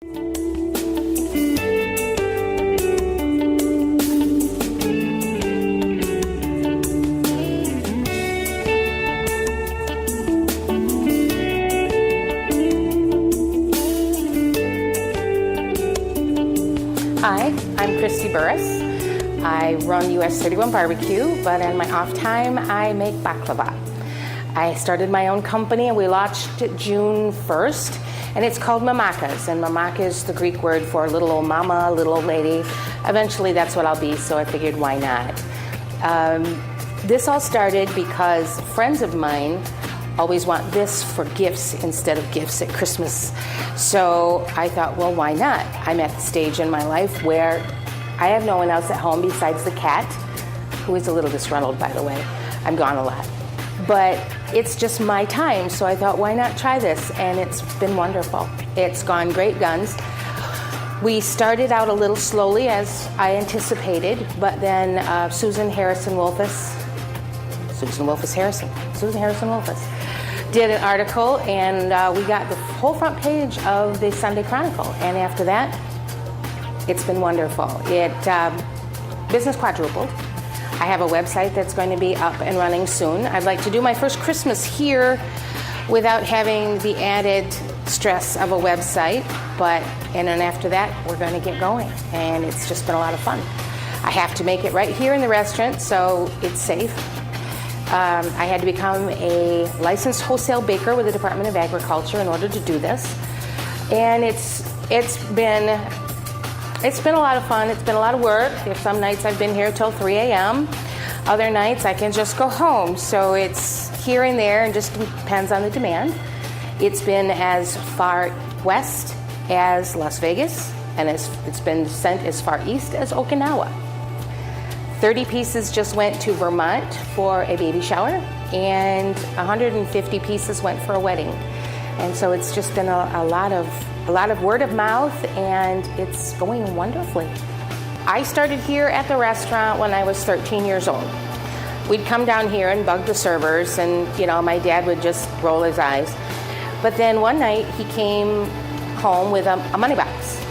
Hi, I'm Kristi Buris. I run US 31 Barbecue, but in my off time, I make baklava. I started my own company and we launched it June 1st, and it's called Mamacas, and Mamaca is the Greek word for little old mama, little old lady. Eventually that's what I'll be, so I figured why not. This all started because friends of mine always want this for gifts instead of gifts at Christmas. So I thought, well, why not? I'm at the stage in my life where I have no one else at home besides the cat, who is a little disgruntled, by the way. I'm gone a lot. But it's just my time, so I thought, why not try this? And it's been wonderful. It's gone great guns. We started out a little slowly, as I anticipated, but then Susan Harrison-Wolfus did an article, and we got the whole front page of the Sunday Chronicle. And after that, it's been wonderful. Business quadrupled. I have a website that's going to be up and running soon. I'd like to do my first Christmas here without having the added stress of a website, and then after that, we're going to get going. And it's just been a lot of fun. I have to make it right here in the restaurant, so it's safe. I had to become a licensed wholesale baker with the Department of Agriculture in order to do this. And it's been a lot of fun. It's been a lot of work. There's some nights I've been here till 3 a.m. Other nights I can just go home. So it's here and there and just depends on the demand. It's been as far west as Las Vegas, and it's been sent as far east as Okinawa. 30 pieces just went to Vermont for a baby shower, and 150 pieces went for a wedding. And so it's just been a lot of word of mouth, and it's going wonderfully. I started here at the restaurant when I was 13 years old. We'd come down here and bug the servers, and my dad would just roll his eyes. But then one night he came home with a money box,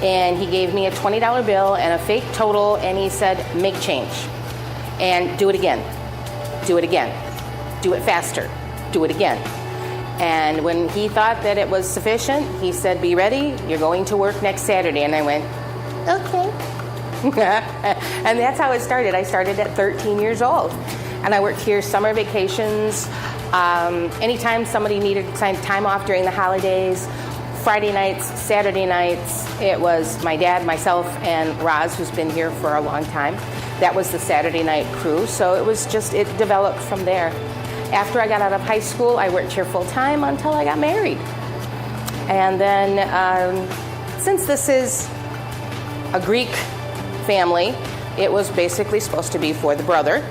and he gave me a $20 bill and a fake total, and he said, make change and do it again, do it again, do it faster, do it again. And when he thought that it was sufficient, he said, be ready, you're going to work next Saturday. And I went, okay. And that's how it started. I started at 13 years old, and I worked here summer vacations, anytime somebody needed time off during the holidays, Friday nights, Saturday nights. It was my dad, myself, and Roz, who's been here for a long time. That was the Saturday night crew. So it developed from there. After I got out of high school, I worked here full time until I got married. And then, since this is a Greek family, it was basically supposed to be for the brother.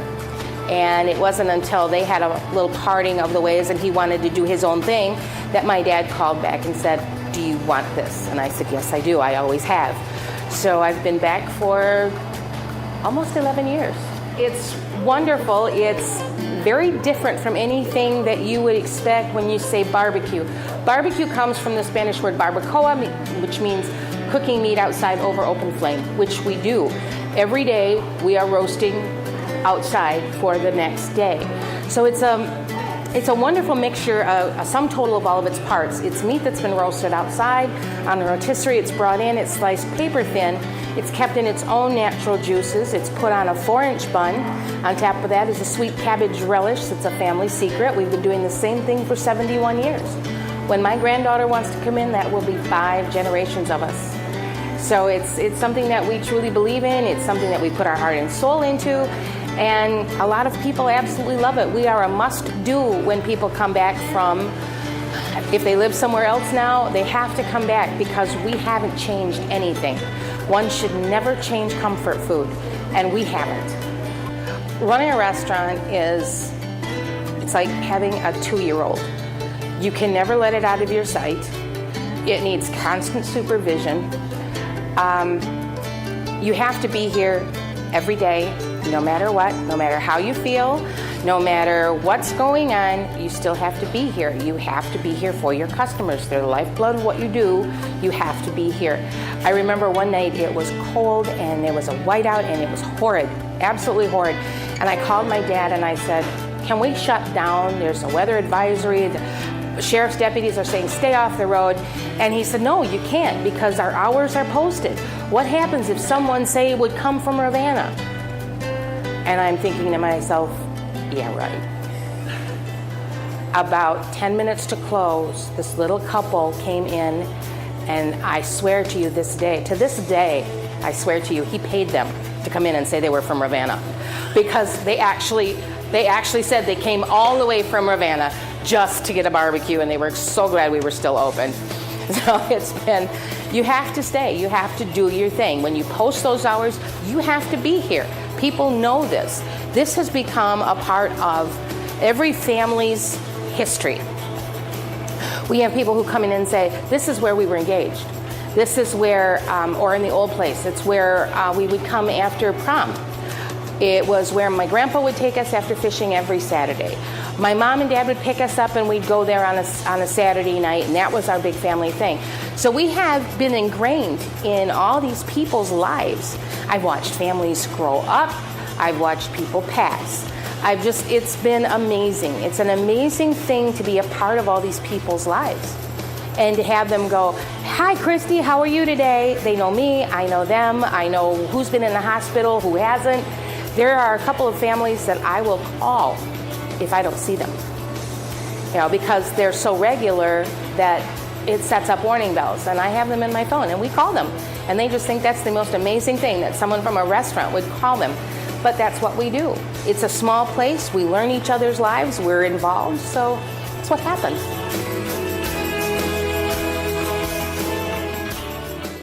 And it wasn't until they had a little parting of the ways and he wanted to do his own thing that my dad called back and said, do you want this? And I said, yes, I do. I always have. So I've been back for almost 11 years. It's wonderful. It's very different from anything that you would expect when you say barbecue. Barbecue comes from the Spanish word barbacoa, which means cooking meat outside over open flame, which we do. Every day we are roasting outside for the next day. So it's a wonderful mixture, a sum total of all of its parts. It's meat that's been roasted outside on a rotisserie. It's brought in, it's sliced paper thin. It's kept in its own natural juices. It's put on a 4-inch bun. On top of that is a sweet cabbage relish. It's a family secret. We've been doing the same thing for 71 years. When my granddaughter wants to come in, that will be 5 generations of us. So it's something that we truly believe in. It's something that we put our heart and soul into. And a lot of people absolutely love it. We are a must-do when people come back from, if they live somewhere else now, they have to come back because we haven't changed anything. One should never change comfort food, and we haven't. Running a restaurant it's like having a 2-year-old. You can never let it out of your sight. It needs constant supervision. You have to be here every day, no matter what, no matter how you feel, No matter what's going on, you still have to be here. You have to be here for your customers. They're the lifeblood of what you do. You have to be here. I remember one night it was cold and there was a whiteout and it was horrid, absolutely horrid. And I called my dad and I said, can we shut down? There's a weather advisory. The sheriff's deputies are saying stay off the road. And he said, no, you can't because our hours are posted. What happens if someone, say, would come from Ravenna? And I'm thinking to myself, yeah, right. About 10 minutes to close, this little couple came in, and I swear to you to this day, I swear to you, he paid them to come in and say they were from Ravenna. Because they actually said they came all the way from Ravenna just to get a barbecue, and they were so glad we were still open. So it's been, you have to stay, you have to do your thing. When you post those hours, you have to be here. People know this. This has become a part of every family's history. We have people who come in and say, this is where we were engaged. This is where, or in the old place, it's where we would come after prom. It was where my grandpa would take us after fishing every Saturday. My mom and dad would pick us up and we'd go there on a Saturday night, and that was our big family thing. So we have been ingrained in all these people's lives. I've watched families grow up. I've watched people pass. It's been amazing. It's an amazing thing to be a part of all these people's lives. And to have them go, hi, Kristi, how are you today? They know me, I know them, I know who's been in the hospital, who hasn't. There are a couple of families that I will call if I don't see them. You know, because they're so regular that it sets up warning bells, and I have them in my phone, and we call them. And they just think that's the most amazing thing, that someone from a restaurant would call them. But that's what we do. It's a small place. We learn each other's lives. We're involved. So that's what happens.